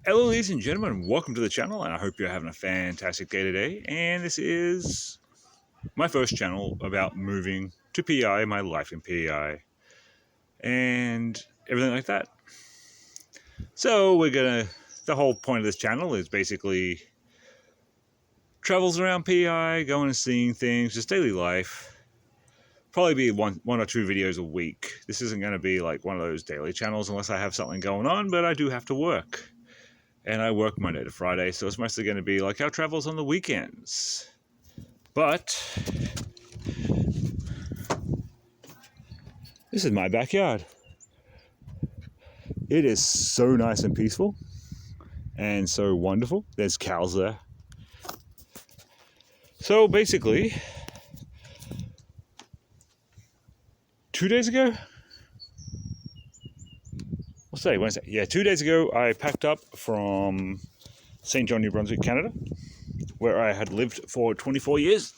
Hello ladies and gentlemen, welcome to the channel, and I hope you're having a fantastic day today. And this is my first channel about moving to PI, my life in PI, and everything like that. So the whole point of this channel is basically travels around PI, going and seeing things, just daily life. Probably be one or two videos a week. This isn't going to be like one of those daily channels unless I have something going on, but I do have to work. And I work Monday to Friday, so it's mostly going to be like our travels on the weekends. But this is my backyard. It is so nice and peaceful and so wonderful. There's cows there. So basically, 2 days ago? Wednesday. Yeah, 2 days ago I packed up from St. John, New Brunswick, Canada, where I had lived for 24 years,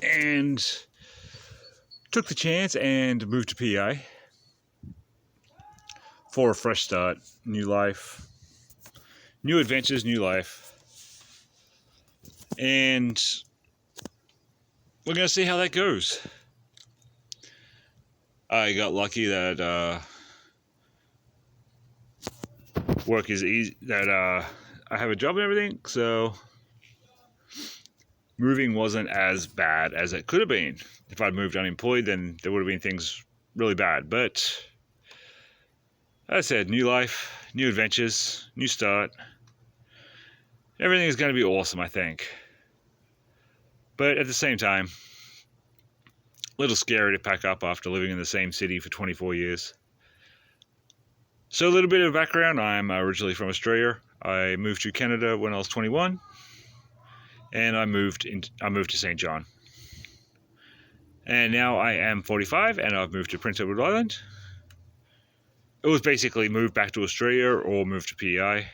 and took the chance and moved to PI for a fresh start, new life, new adventures, new life. And we're going to see how that goes. I got lucky that work is easy, that I have a job and everything, so moving wasn't as bad as it could have been. If I'd moved unemployed, then there would have been things really bad. But as I said, new life, new adventures, new start. Everything is going to be awesome, I think. But at the same time, a little scary to pack up after living in the same city for 24 years. So a little bit of background, I'm originally from Australia. I moved to Canada when I was 21, and I moved to St. John. And now I am 45, and I've moved to Prince Edward Island. It was basically move back to Australia or move to PEI.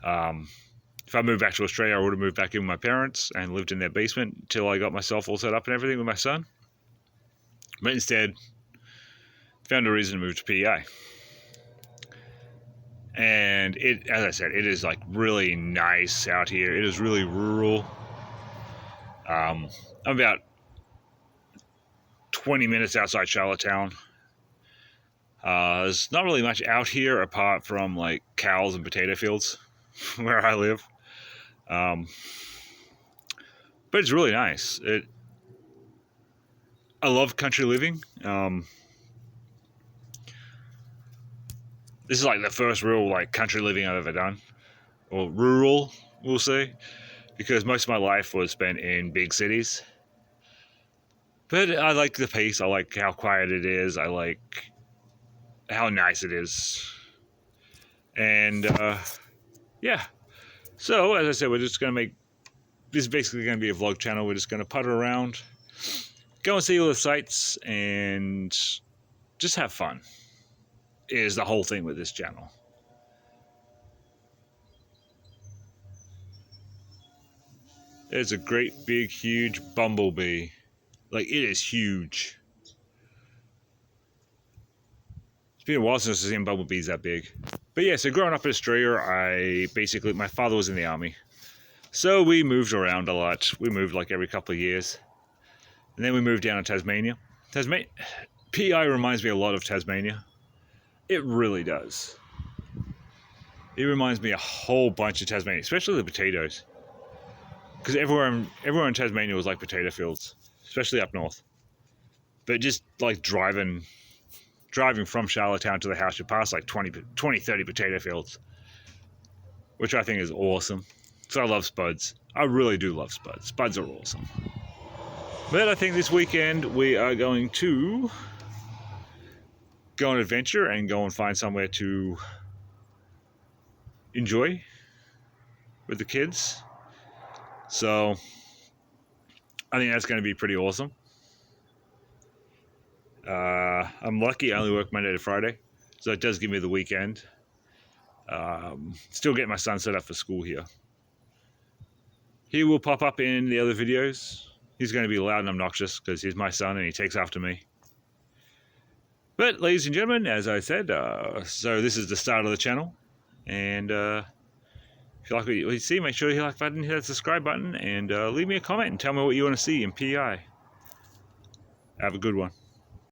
If I moved back to Australia, I would have moved back in with my parents and lived in their basement until I got myself all set up and everything with my son. But instead, found a reason to move to PEI. And it, as I said, it is like really nice out here. It is really rural. I'm about 20 minutes outside Charlottetown. There's not really much out here apart from like cows and potato fields where I live. But it's really nice. I love country living. This is like the first real like country living I've ever done, or rural, we'll say, because most of my life was spent in big cities. But I like the pace. I like how quiet it is. I like how nice it is. And yeah. So as I said, we're just gonna make this is basically gonna be a vlog channel. We're just gonna putter around, go and see all the sights, and just have fun. Is the whole thing with this channel. There's a great big huge bumblebee. Like, it is huge. It's been a while since I've seen bumblebees that big. But yeah, so growing up in Australia, my father was in the army. So we moved around a lot. We moved like every couple of years. And then we moved down to Tasmania. PI reminds me a lot of Tasmania. It really does. It reminds me a whole bunch of Tasmania, especially the potatoes. Because everywhere in Tasmania was like potato fields, especially up north. But just like driving from Charlottetown to the house, you pass like 20, 30 potato fields, which I think is awesome. So I love spuds. I really do love spuds. Spuds are awesome. But I think this weekend we are going to go on an adventure and go and find somewhere to enjoy with the kids. So I think that's going to be pretty awesome. I'm lucky I only work Monday to Friday, so it does give me the weekend. Still getting my son set up for school here. He will pop up in the other videos. He's going to be loud and obnoxious because he's my son and he takes after me. But ladies and gentlemen, as I said, so this is the start of the channel. And if you like what you see, make sure you hit the like button, hit that subscribe button, and leave me a comment and tell me what you want to see in PI. Have a good one.